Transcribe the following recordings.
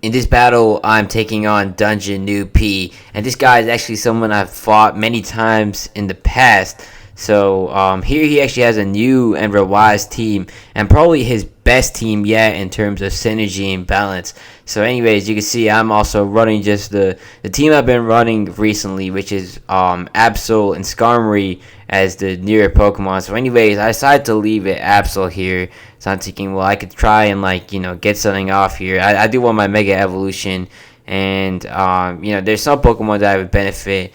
In this battle, I'm taking on DungeonnoobP, and this guy is actually someone I've fought many times in the past. So here he actually has a new and revised team, and probably his best team yet in terms of synergy and balance. So anyways, you can see I'm also running just the team I've been running recently, which is Absol and Skarmory as the newer Pokemon. So anyways, I decided to leave it Absol here. So I'm thinking, well, I could try and get something off here. I do want my Mega Evolution, and there's some Pokemon that I would benefit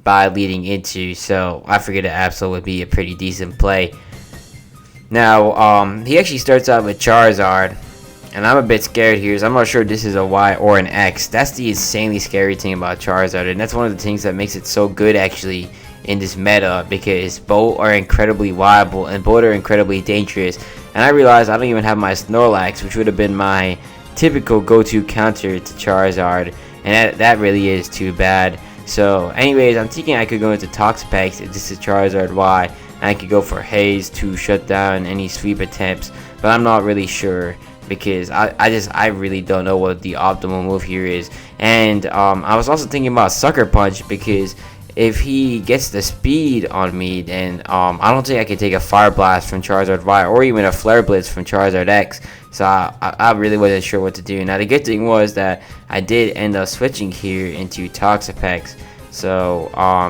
by leading into. So I figured that Absol would be a pretty decent play. Now, he actually starts out with Charizard, and I'm a bit scared here, so I'm not sure if this is a Y or an X. That's the insanely scary thing about Charizard, and that's one of the things that makes it so good, actually, in this meta, because both are incredibly viable, and both are incredibly dangerous. And I realized I don't even have my Snorlax, which would have been my typical go-to counter to Charizard, and that really is too bad. So, anyways, I'm thinking I could go into Toxapex if this is Charizard Y, and I could go for Haze to shut down any sweep attempts, but I'm not really sure, because I really don't know what the optimal move here is. And I was also thinking about Sucker Punch, because if he gets the speed on me, then I don't think I can take a Fire Blast from Charizard Y or even a Flare Blitz from Charizard X. So I really wasn't sure what to do. Now the good thing was that I did end up switching here into Toxapex. So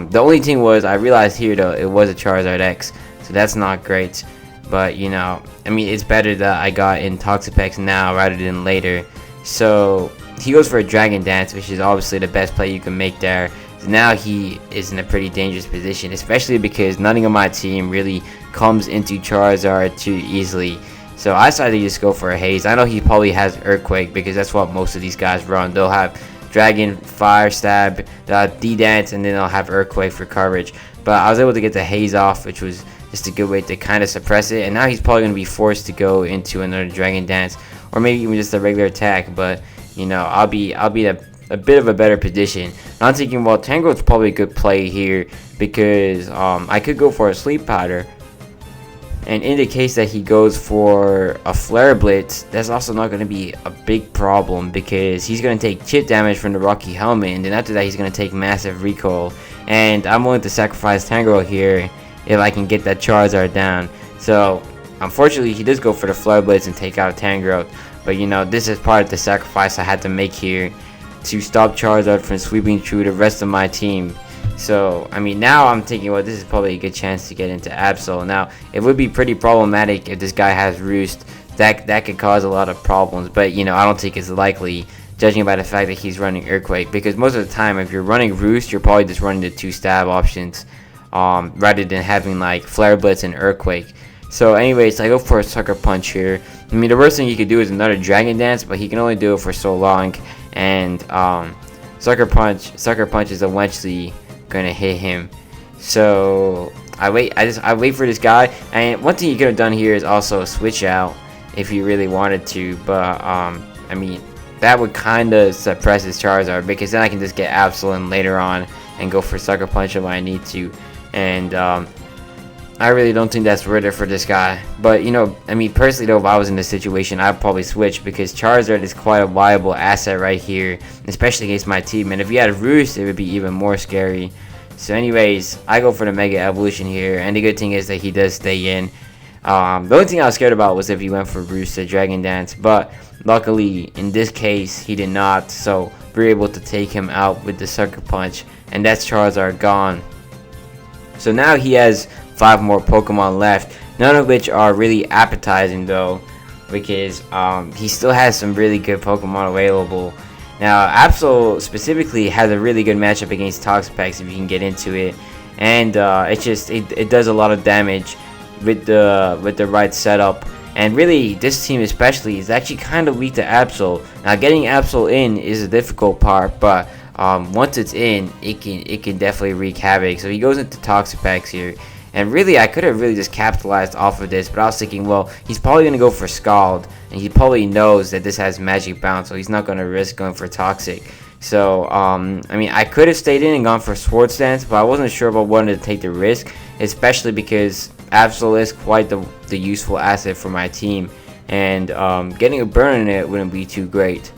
the only thing was I realized here though it was a Charizard X, so that's not great. But I mean, it's better that I got in Toxapex now rather than later. So he goes for a Dragon Dance, which is obviously the best play you can make there. Now he is in a pretty dangerous position, especially because nothing on my team really comes into Charizard too easily. So I decided to just go for a Haze. I know he probably has Earthquake, because that's what most of these guys run. They'll have Dragon, Fire Stab, they'll have D-Dance, and then they'll have Earthquake for coverage. But I was able to get the Haze off, which was just a good way to kind of suppress it. And now he's probably going to be forced to go into another Dragon Dance, or maybe even just a regular attack. But I'll be a bit of a better position. And I'm thinking, well, Tangrowth's probably a good play here, because I could go for a Sleep Powder, and in the case that he goes for a Flare Blitz, that's also not going to be a big problem, because he's going to take chip damage from the Rocky Helmet, and then after that he's going to take massive recoil. And I'm willing to sacrifice Tangrowth here if I can get that Charizard down. So unfortunately he does go for the Flare Blitz and take out Tangrowth, but this is part of the sacrifice I had to make here to stop Charizard from sweeping through the rest of my team. So I mean, now I'm thinking, well, this is probably a good chance to get into Absol. Now it would be pretty problematic if this guy has Roost. That could cause a lot of problems, but I don't think it's likely, judging by the fact that he's running Earthquake, because most of the time if you're running Roost, you're probably just running the 2 stab options, rather than having like Flare Blitz and Earthquake. So anyways, I go for a Sucker Punch here. I mean, the worst thing he could do is another Dragon Dance, but he can only do it for so long, and Sucker Punch is eventually gonna hit him. So I wait for this guy. And one thing you could have done here is also switch out if you really wanted to, but I mean, that would kind of suppress his Charizard, because then I can just get Absol later on and go for Sucker Punch if I need to. And I really don't think that's worth it for this guy. But I mean, personally though, if I was in this situation, I'd probably switch, because Charizard is quite a viable asset right here, especially against my team. And if he had Roost, it would be even more scary. So anyways, I go for the Mega Evolution here, and the good thing is that he does stay in. The only thing I was scared about was if he went for Roost or Dragon Dance, but luckily in this case he did not, so we were able to take him out with the Sucker Punch, and that's Charizard gone. So now he has 5 more Pokemon left, none of which are really appetizing though, because he still has some really good Pokemon available. Now Absol specifically has a really good matchup against Toxapex if you can get into it, and it does a lot of damage with the right setup. And really, this team especially is actually kind of weak to Absol. Now getting Absol in is a difficult part, but once it's in, it can definitely wreak havoc. So he goes into Toxapex here. And really, I could have really just capitalized off of this, but I was thinking, well, he's probably going to go for Scald, and he probably knows that this has Magic Bounce, so he's not going to risk going for Toxic. So, I mean, I could have stayed in and gone for Swords Dance, but I wasn't sure about wanting to take the risk, especially because Absol is quite the useful asset for my team, and getting a burn in it wouldn't be too great.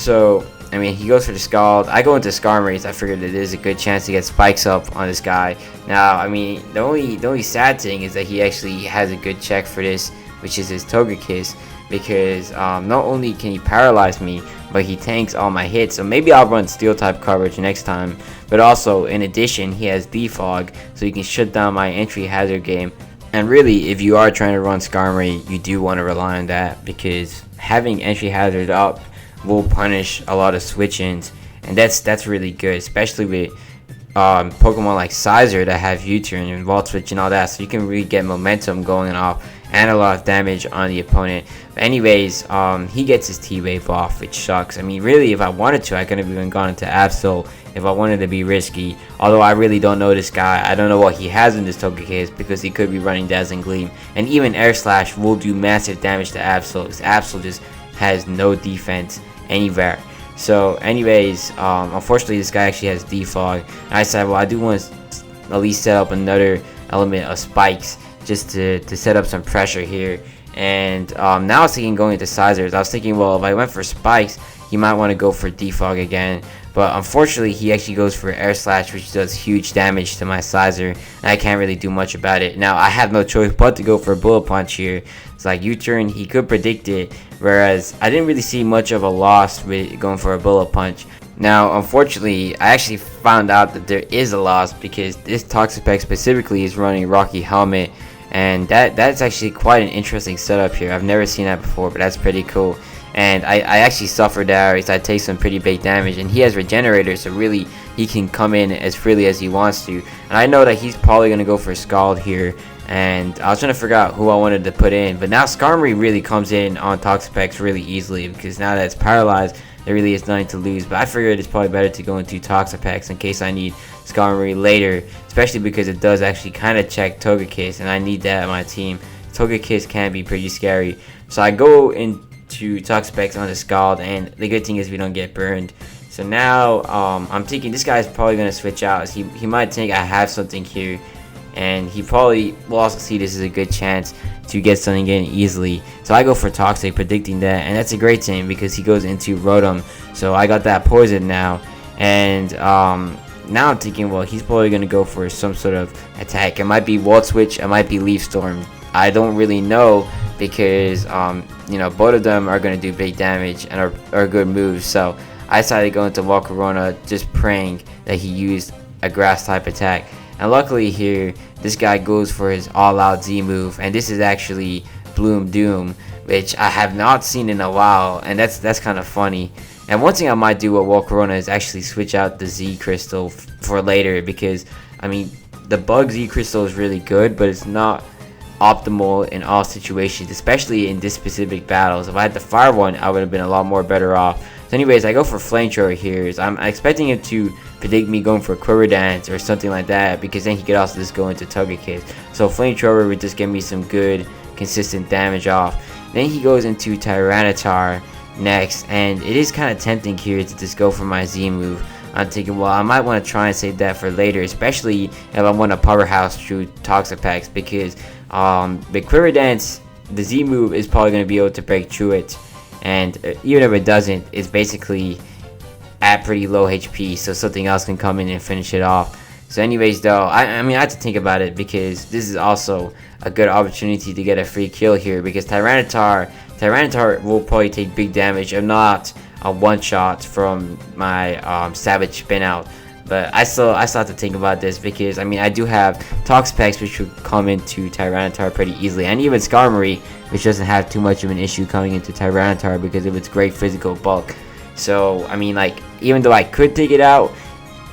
So I mean, he goes for the Scald. I go into Skarmory. I figured that there's a good chance to get spikes up on this guy. Now, I mean, the only sad thing is that he actually has a good check for this, which is his Togekiss, because not only can he paralyze me, but he tanks all my hits. So maybe I'll run Steel type coverage next time. But also, in addition, he has Defog, so he can shut down my entry hazard game. And really, if you are trying to run Skarmory, you do want to rely on that, because having entry hazard up will punish a lot of switch-ins, and that's really good, especially with Pokemon like Charizard that have U-turn and Volt Switch and all that, so you can really get momentum going off and a lot of damage on the opponent. But anyways, he gets his T-Wave off, which sucks. I mean, really, if I wanted to, I could have even gone into Absol if I wanted to be risky, although I really don't know this guy. I don't know what he has in this Togekiss, because he could be running Dazzling Gleam, and even Air Slash will do massive damage to Absol, because Absol just has no defense anywhere. So anyways, unfortunately this guy actually has Defog, and I said, well, I do want to at least set up another element of spikes just to set up some pressure here. And now I was thinking going into Charizard. I was thinking, well, if I went for spikes, he might want to go for Defog again, but unfortunately he actually goes for Air Slash, which does huge damage to my Charizard, and I can't really do much about it. Now I have no choice but to go for a Bullet Punch here. It's like U-turn, he could predict it, whereas I didn't really see much of a loss with going for a Bullet Punch. Now, unfortunately, I actually found out that there is a loss, because this Toxapex specifically is running Rocky Helmet, and that's actually quite an interesting setup here. I've never seen that before, but that's pretty cool. And I actually suffered there, so I take some pretty big damage, and he has Regenerator, so really he can come in as freely as he wants to. And I know that he's probably going to go for Scald here, and I was trying to figure out who I wanted to put in, but now Skarmory really comes in on Toxapex really easily, because now that it's paralyzed, there really is nothing to lose. But I figured it's probably better to go into Toxapex in case I need Skarmory later, especially because it does actually kind of check Togekiss, and I need that on my team. Togekiss can be pretty scary, so I go into Toxapex on the Scald, and the good thing is we don't get burned. So now I'm thinking this guy's probably going to switch out. He might think I have something here, and he probably will also see this as a good chance to get something in easily. So I go for Toxic, predicting that, and that's a great thing because he goes into Rotom. So I got that poison now, and now I'm thinking, well, he's probably going to go for some sort of attack. It might be Volt Switch, it might be Leaf Storm. I don't really know, because you know, both of them are going to do big damage and are good moves. So I decided to go into Volcarona, just praying that he used a grass type attack. And luckily here, this guy goes for his all-out Z move, and this is actually Bloom Doom, which I have not seen in a while, and that's kind of funny. And one thing I might do with Volcarona is actually switch out the Z Crystal for later, because I mean, the Bug Z Crystal is really good, but it's not optimal in all situations, especially in this specific battles. If I had the Fire one, I would have been a lot more better off. So anyways, I go for Flamethrower here. I'm expecting him to predict me going for Quiver Dance or something like that, because then he could also just go into Togekiss. So Flamethrower would just give me some good, consistent damage off. Then he goes into Tyranitar next, and it is kind of tempting here to just go for my Z move. I'm thinking, well, I might want to try and save that for later, especially if I want to powerhouse through Toxapex, because the Quiver Dance, the Z move is probably going to be able to break through it, and even if it doesn't, it's basically at pretty low HP, so something else can come in and finish it off. So anyways, though, I mean, I have to think about it, because this is also a good opportunity to get a free kill here, because Tyranitar will probably take big damage, if not a one-shot from my Savage Spin Out. But I still have to think about this, because I mean, I do have Toxapex, which would come into Tyranitar pretty easily, and even Skarmory, which doesn't have too much of an issue coming into Tyranitar because of its great physical bulk. So I mean, like, even though I could take it out,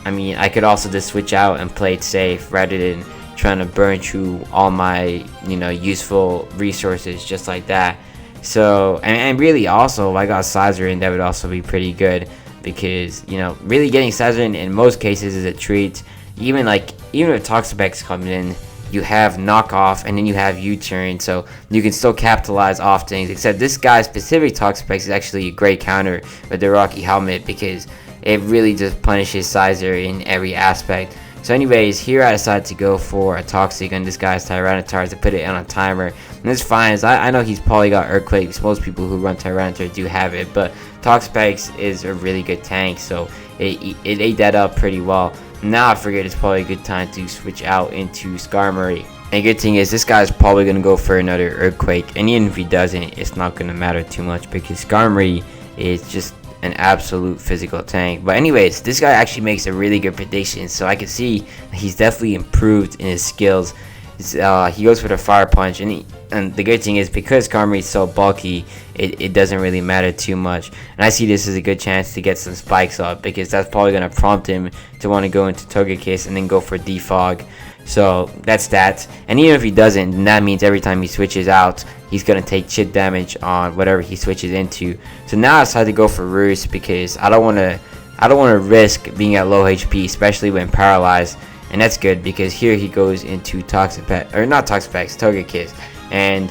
I mean, I could also just switch out and play it safe rather than trying to burn through all my, you know, useful resources just like that. So and really also, if I got Charizard in, that would also be pretty good, because you know, really getting Charizard in most cases is a treat. Even if Toxapex comes in, you have knockoff and then you have U-turn, so you can still capitalize off things. Except this guy's specific Toxapex is actually a great counter with the Rocky Helmet, because it really just punishes Charizard in every aspect. So anyways, here I decided to go for a Toxic on this guy's Tyranitar to put it on a timer. And it's fine, as I know he's probably got Earthquake, because most people who run Tyranitar do have it. But Toxapex is a really good tank, so it ate that up pretty well. Now I figured it's probably a good time to switch out into Skarmory. And good thing is, this guy's probably going to go for another Earthquake. And even if he doesn't, it's not going to matter too much, because Skarmory is just an absolute physical tank. But anyways, this guy actually makes a really good prediction, so I can see he's definitely improved in his skills. He goes for the Fire Punch, and the good thing is, because Skarmory is so bulky, it doesn't really matter too much. And I see this as a good chance to get some spikes up, because that's probably going to prompt him to want to go into Togekiss and then go for Defog. So that's that. And even if he doesn't, then that means every time he switches out, he's going to take chip damage on whatever he switches into. So now I decided to go for Roost, because I don't want to risk being at low HP, especially when paralyzed. And that's good, because here he goes into Togekiss. And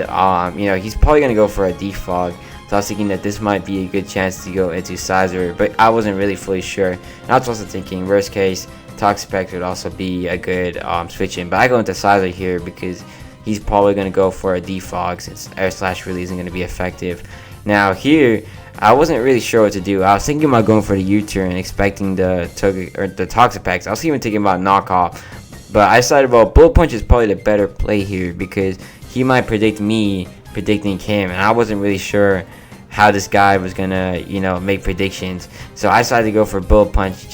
he's probably going to go for a Defog. So I was thinking that this might be a good chance to go into Scizor, but I wasn't really fully sure. And I was also thinking, worst case, Toxapex would also be a good switch in. But I go into Scizor here because he's probably going to go for a Defog, since Air Slash really isn't going to be effective. Now here, I wasn't really sure what to do. I was thinking about going for the U-turn, expecting the Toxapex. I was even thinking about knockoff, but I decided, well, Bullet Punch is probably the better play here, because he might predict me predicting him, and I wasn't really sure how this guy was gonna, make predictions. So I decided to go for Bullet Punch,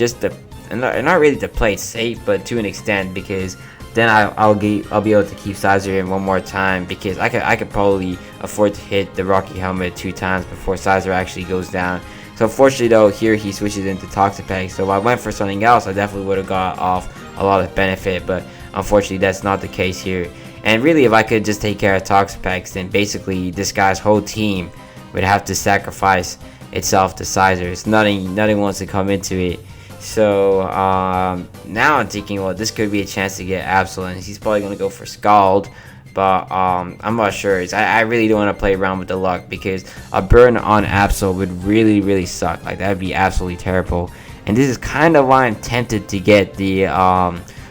and not really to play it safe, but to an extent, because then I'll be able to keep Scizor in one more time, because I could probably afford to hit the Rocky Helmet 2 times before Scizor actually goes down. So unfortunately though, here he switches into Toxapex. So if I went for something else, I definitely would have got off a lot of benefit, but unfortunately that's not the case here. And really, if I could just take care of Toxapex, then basically this guy's whole team would have to sacrifice itself to Scizor. Nothing wants to come into it. So now I'm thinking, well, this could be a chance to get Absol. He's probably going to go for Scald, but I'm not sure. I really don't want to play around with the luck, because a burn on Absol would really suck. Like, that would be absolutely terrible. And this is kind of why I'm tempted to get the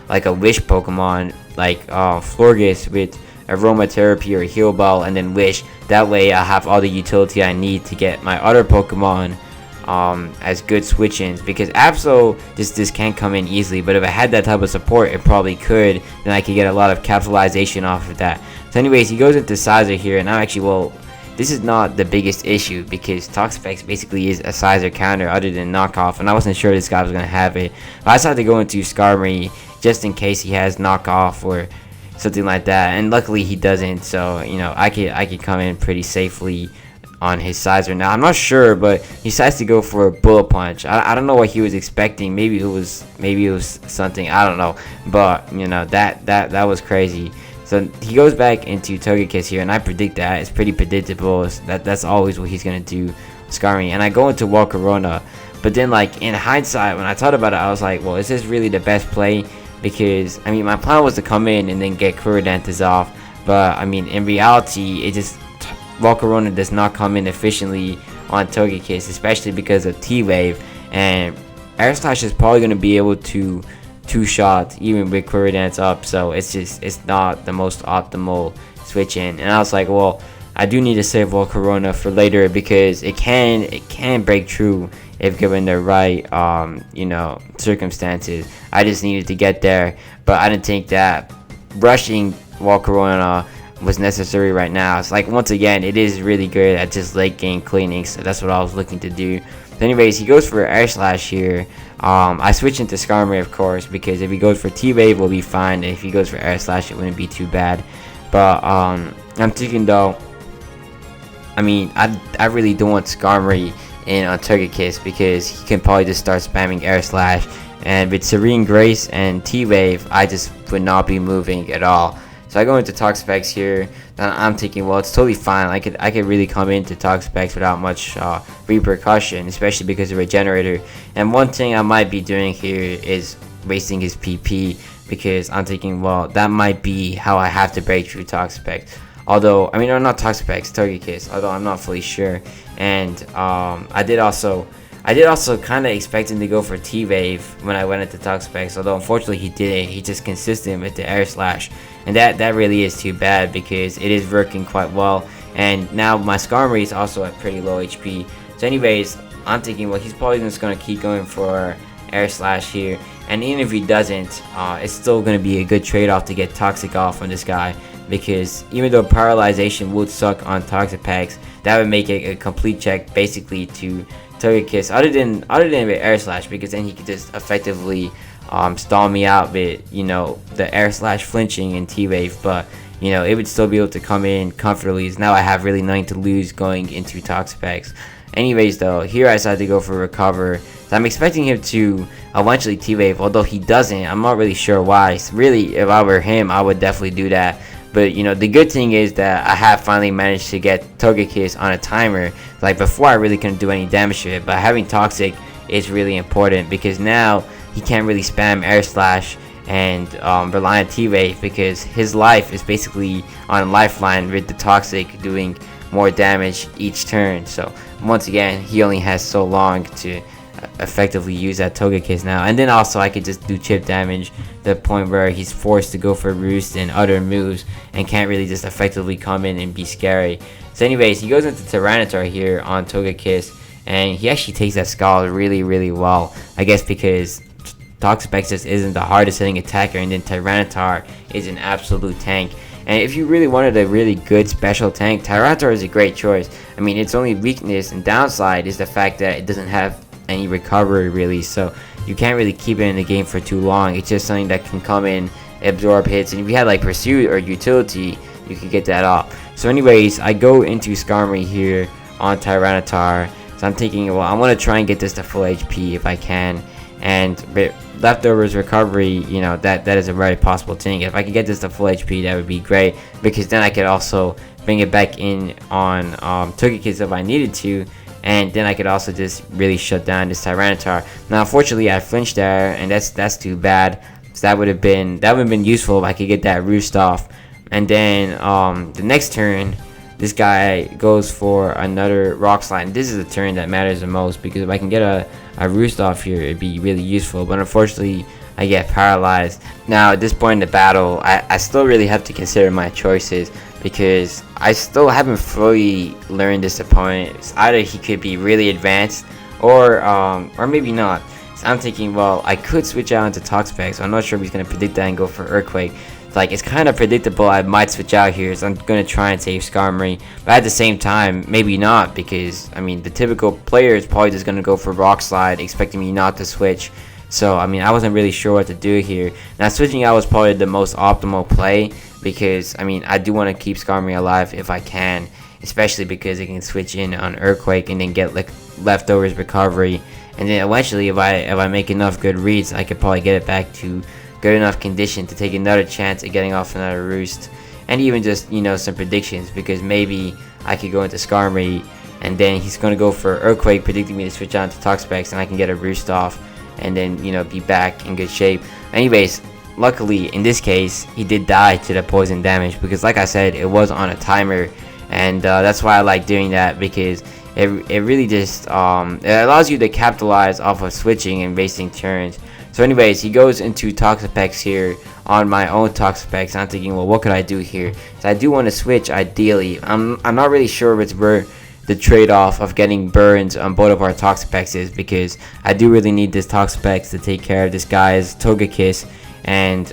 like a Wish Pokemon, like Florges with Aromatherapy or Heal Ball, and then Wish. That way I have all the utility I need to get my other Pokemon as good switch-ins, because Absol this can't come in easily, but if I had that type of support, it probably could. Then I could get a lot of capitalization off of that. So anyways, he goes into Scizor here, and I'm actually, well, this is not the biggest issue, because Toxapex basically is a Scizor counter other than knockoff, and I wasn't sure this guy was going to have it. But I decided to go into Skarmory just in case he has knockoff or something like that, and luckily he doesn't. So I could come in pretty safely on his Scizor. Now I'm not sure, but he decides to go for a Bullet Punch. I don't know what he was expecting. Maybe it was something, I don't know, but that was crazy. So he goes back into Togekiss here, and I predict that. It's pretty predictable. That's always what he's gonna do, Skarmory. And I go into Volcarona, but then, like, in hindsight, when I thought about it, I was like, well, is this really the best play? Because my plan was to come in and then get Kuridantis off, but in reality, Volcarona does not come in efficiently on Togekiss, especially because of T-Wave, and Air Slash is probably gonna be able to two-shot even with Kuridantis up, so it's not the most optimal switch in. And I was like, well, I do need to save Volcarona for later, because it can break through if given the right circumstances. I just needed to get there, but I didn't think that rushing Volcarona was necessary right now. It's like, once again, it is really good at just late game cleaning, so that's what I was looking to do. So anyways, he goes for Air Slash here. I switch into Skarmory, of course, because if he goes for T-Wave, we'll be fine. If he goes for Air Slash, it wouldn't be too bad. But I'm thinking though, I really don't want Skarmory in on Togekiss, because he can probably just start spamming Air Slash, and with Serene Grace and T-Wave, I just would not be moving at all. So I go into Toxapex here, and I'm thinking, well, it's totally fine. I could really come into Toxapex without much repercussion, especially because of Regenerator. And one thing I might be doing here is wasting his PP, because I'm thinking, well, that might be how I have to break through Toxapex. Although, not Toxapex, Togekiss, although I'm not fully sure. And I did also I did also kind of expect him to go for T-Wave when I went into Toxapex, although unfortunately he didn't. He's just consistent with the Air Slash, and that really is too bad because it is working quite well. And now my Skarmory is also at pretty low HP. So anyways, I'm thinking, well, he's probably just going to keep going for Air Slash here. And even if he doesn't, it's still going to be a good trade-off to get Toxic off on this guy. Because even though Paralyzation would suck on Toxic packs, that would make it a complete check basically to Togekiss. Other than with Air Slash, because then he could just effectively stall me out with, you know, the Air Slash flinching and T-Wave. But you know, it would still be able to come in comfortably. As now I have really nothing to lose going into Toxapex. Anyways, though, here I decided to go for Recover. So I'm expecting him to eventually T-Wave, although he doesn't. I'm not really sure why. So really, if I were him, I would definitely do that. But, you know, the good thing is that I have finally managed to get Togekiss on a timer. Like, before I really couldn't do any damage to it. But having Toxic is really important because now he can't really spam Air Slash and rely on T-Wave because his life is basically on a lifeline with the Toxic doing more damage each turn. So once again, he only has so long to effectively use that Togekiss now. And then also I could just do chip damage to the point where he's forced to go for Roost and other moves and can't really just effectively come in and be scary. So anyways, he goes into Tyranitar here on Togekiss, and he actually takes that Scald really well. I guess because Toxapex just isn't the hardest hitting attacker, and then Tyranitar is an absolute tank. And if you really wanted a really good special tank, Tyranitar is a great choice. I mean, its only weakness and downside is the fact that it doesn't have any recovery really, so you can't really keep it in the game for too long. It's just something that can come in, absorb hits, and if you had like Pursuit or Utility, you could get that off. So anyways, I go into Skarmory here on Tyranitar. So I'm thinking, well, I want to try and get this to full HP if I can. And leftovers recovery, you know, that is a very possible thing. If I could get this to full HP, that would be great, because then I could also bring it back in on Togekiss if I needed to, and then I could also just really shut down this Tyranitar. Now, unfortunately, I flinched there, and that's too bad. So that would have been useful if I could get that Roost off. And then the next turn, this guy goes for another Rock Slide. This is the turn that matters the most, because if I can get a Roost off here, it'd be really useful. But unfortunately, I get paralyzed. Now, at this point in the battle, I still really have to consider my choices, because I still haven't fully learned this opponent. It's either he could be really advanced, or maybe not. So I'm thinking, well, I could switch out into Toxapex. So I'm not sure if he's going to predict that and go for Earthquake. Like, it's kind of predictable I might switch out here, so I'm going to try and save Skarmory. But at the same time, maybe not, because, I mean, the typical player is probably just going to go for Rock Slide, expecting me not to switch. So, I mean, I wasn't really sure what to do here. Now, switching out was probably the most optimal play, because, I mean, I do want to keep Skarmory alive if I can, especially because it can switch in on Earthquake and then get, like, leftovers recovery. And then eventually, if I make enough good reads, I could probably get it back to good enough condition to take another chance at getting off another Roost. And even just, you know, some predictions, because maybe I could go into Skarmory and then he's going to go for Earthquake, predicting me to switch on to Toxapex, and I can get a Roost off and then, you know, be back in good shape. Anyways, luckily in this case, he did die to the poison damage, because like I said, it was on a timer, and that's why I like doing that, because it really just it allows you to capitalize off of switching and wasting turns. So anyways, he goes into Toxapex here on my own Toxapex. I'm thinking, well, what could I do here? So I do want to switch ideally. I'm not really sure if it's where the trade-off of getting burns on both of our Toxapexes, because I do really need this Toxapex to take care of this guy's Togekiss. And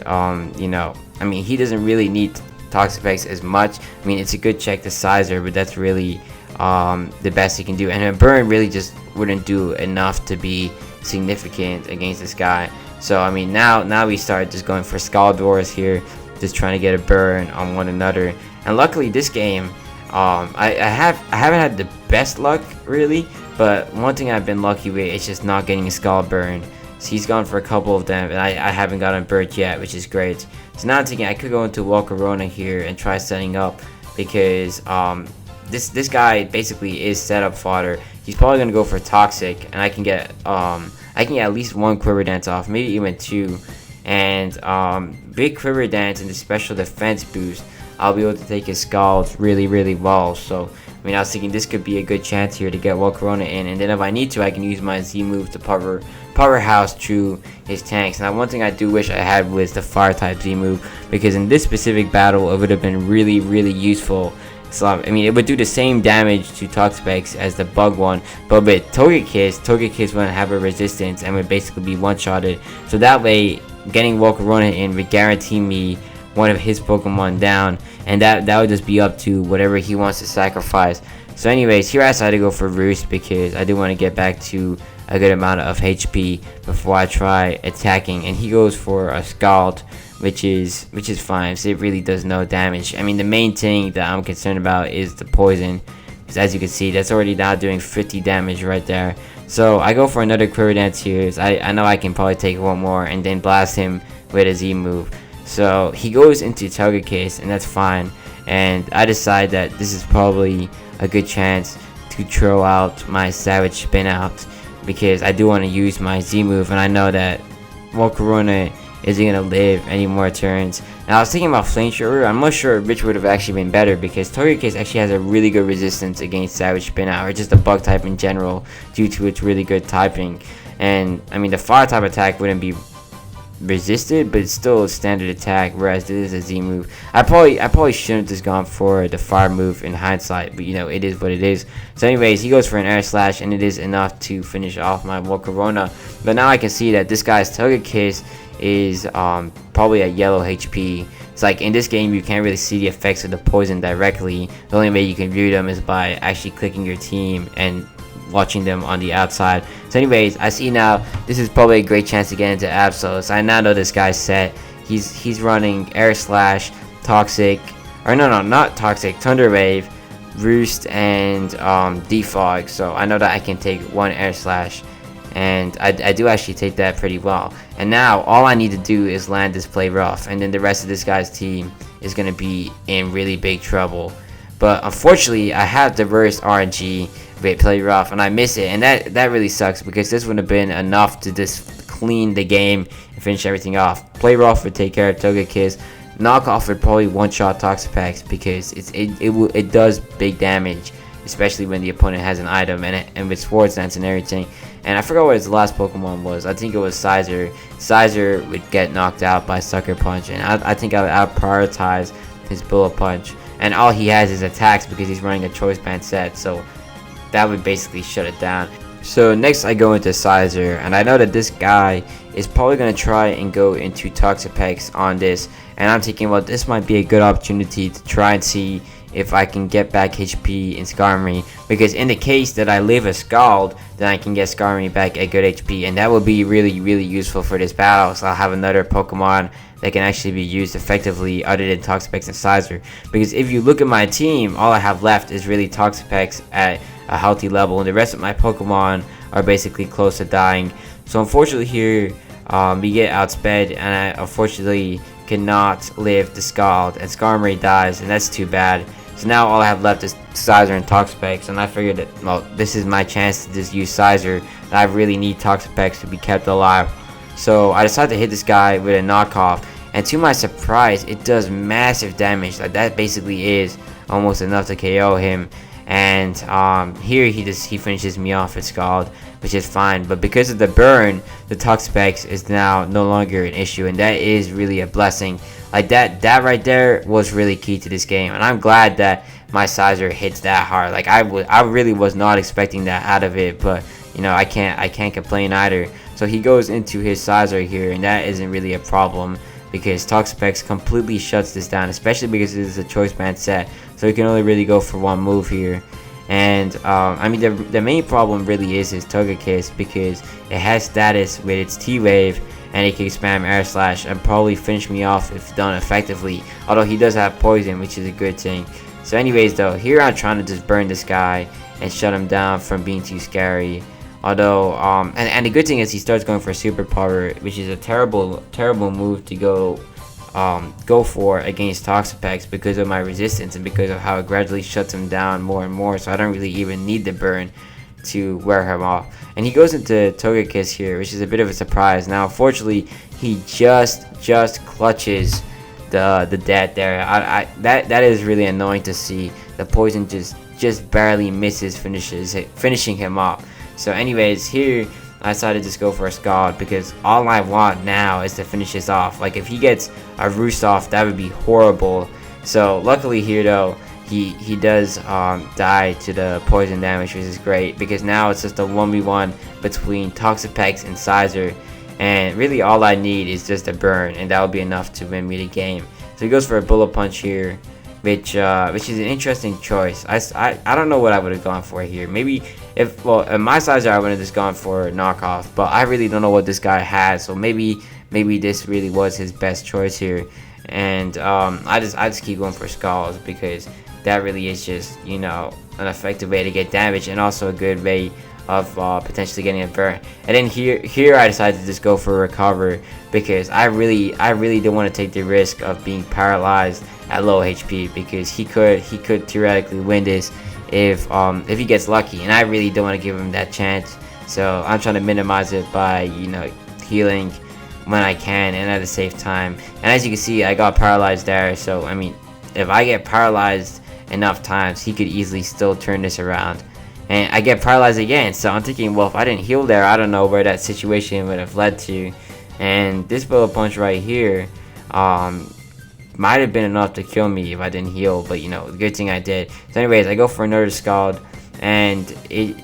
you know, I mean, he doesn't really need Toxapex as much. I mean, it's a good check to Sizer, but that's really the best he can do. And a burn really just wouldn't do enough to be significant against this guy. So I mean, now we start just going for Scaldors here, just trying to get a burn on one another. And luckily this game, I haven't had the best luck really, but one thing I've been lucky with is just not getting a Scald burn. So he's gone for a couple of them, and I haven't gotten burnt yet, which is great. So now I'm thinking I could go into Volcarona here and try setting up, because this guy basically is setup fodder. He's probably gonna go for Toxic, and I can get at least one Quiver Dance off, maybe even two. And big Quiver Dance and the special defense boost, I'll be able to take his Scald really well. So I mean, I was thinking this could be a good chance here to get Volcarona in, and then if I need to, I can use my Z move to powerhouse through his tanks. Now, one thing I do wish I had was the fire type Z move, because in this specific battle, it would have been really, really useful. So, I mean, it would do the same damage to Toxapex as the bug one, but with Togekiss wouldn't have a resistance and would basically be one-shotted. So that way, getting Volcarona in would guarantee me one of his Pokemon down, and that would just be up to whatever he wants to sacrifice. So anyways, here I decided to go for Roost because I do want to get back to a good amount of HP before I try attacking, and he goes for a Scald, which is fine, so it really does no damage. I mean, the main thing that I'm concerned about is the poison, because as you can see, that's already now doing 50 damage right there. So I go for another Quiver Dance here. I know I can probably take one more and then blast him with a Z move. So he goes into Togekiss, and that's fine, and I decide that this is probably a good chance to throw out my Savage Spin Out, because I do want to use my Z move, and I know that Volcarona isn't going to live any more turns. Now, I was thinking about Flamethrower. I'm not sure which would have actually been better, because Togekiss actually has a really good resistance against Savage Spin Out, or just the bug type in general, due to its really good typing. And I mean, the fire type attack wouldn't be resisted, but it's still a standard attack, whereas this is a Z move. I probably shouldn't have just gone for the fire move in hindsight, but you know, it is what it is. So anyways, he goes for an Air Slash, and it is enough to finish off my Volcarona. But now I can see that this guy's Togekiss is probably a yellow HP. It's like in this game you can't really see the effects of the poison directly. The only way you can view them is by actually clicking your team and watching them on the outside. So anyways, I see now this is probably a great chance to get into Absols. I now know this guy's set. He's running Air Slash, Toxic, or no, not Toxic, Thunder Wave, Roost, and Defog. So I know that I can take one Air Slash, and I do actually take that pretty well. And now all I need to do is land this Play Rough, and then the rest of this guy's team is going to be in really big trouble. But unfortunately, I have the reverse RNG with Play Rough, and I miss it, and that really sucks, because this wouldn't have been enough to just clean the game and finish everything off. Play Rough would take care of Togekiss. Knockoff would probably one-shot Toxapex, because it does big damage, especially when the opponent has an item, and with Swords Dance and everything. And I forgot what his last Pokemon was. I think it was Sizer. Sizer would get knocked out by Sucker Punch, and I think I would prioritize his Bullet Punch. And all he has is attacks, because he's running a Choice Band set, so that would basically shut it down. So next I go into Sizer, and I know that this guy is probably going to try and go into Toxapex on this, and I'm thinking, well, this might be a good opportunity to try and see if I can get back HP in Skarmory, because in the case that I live a Scald, then I can get Skarmory back at good HP, and that will be really, really useful for this battle. So I'll have another Pokemon that can actually be used effectively other than Toxapex and Sizer, because if you look at my team, all I have left is really Toxapex at a healthy level, and the rest of my Pokemon are basically close to dying. So unfortunately here, we get outsped, and I unfortunately cannot live the Scald, and Skarmory dies, and that's too bad. So now all I have left is Sizer and Toxapex, and I figured that, well, this is my chance to just use Sizer, and I really need Toxapex to be kept alive. So I decided to hit this guy with a knockoff, and to my surprise, it does massive damage. Like, that basically is almost enough to KO him. And here he finishes me off with Scald, which is fine. But because of the burn, the Toxapex is now no longer an issue, and that is really a blessing. Like, that right there was really key to this game, and I'm glad that my Sizer hits that hard. Like, I really was not expecting that out of it, but you know, I can't complain either. So he goes into his Sizer here, and that isn't really a problem, because Toxapex completely shuts this down, especially because it is a Choice Band set, so he can only really go for one move here. And I mean, the main problem really is his Togekiss, because it has status with its T-Wave, and it can spam Air Slash and probably finish me off if done effectively, although he does have poison, which is a good thing. So anyways though, here I'm trying to just burn this guy and shut him down from being too scary. Although, and the good thing is he starts going for Superpower, which is a terrible move to go for against Toxapex, because of my resistance and because of how it gradually shuts him down more and more. So I don't really even need the burn to wear him off. And he goes into Togekiss here, which is a bit of a surprise. Now, unfortunately, he just clutches the death there. That is really annoying to see. The poison just just barely misses finishing him off. So anyways, here I decided to just go for a Scald because all I want now is to finish this off. Like if he gets a Roost off, that would be horrible. So luckily here though, he does die to the poison damage, which is great because now it's just a 1v1 between Toxapex and Sizer, and really all I need is just a burn, and that will be enough to win me the game. So he goes for a Bullet Punch here, which is an interesting choice. I don't know what I would have gone for here. Maybe if my Sizer I would have just gone for knockoff, but I really don't know what this guy has. So maybe this really was his best choice here, and I just keep going for Scalds because that really is just, you know, an effective way to get damage and also a good way of potentially getting a burn. And then here I decided to just go for Recover because I really don't want to take the risk of being paralyzed at low HP because he could theoretically win this if he gets lucky, and I really don't want to give him that chance. So I'm trying to minimize it by, you know, healing when I can and at a safe time. And as you can see, I got paralyzed there. So I mean, if I get paralyzed enough times, he could easily still turn this around, and I get paralyzed again. So I'm thinking, well, if I didn't heal there, I don't know where that situation would have led to. And this Bullet Punch right here might have been enough to kill me if I didn't heal, but you know, good thing I did. So anyways, I go for another Scald, and it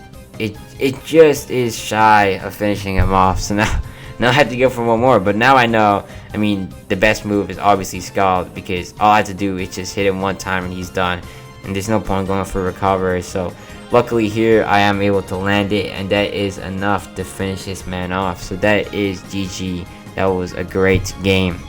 just is shy of finishing him off. So now I have to go for one more, but now I know, I mean, the best move is obviously Scald because all I have to do is just hit him one time and he's done, and there's no point going for Recover. So luckily here I am able to land it, and that is enough to finish this man off. So that is GG. That was a great game.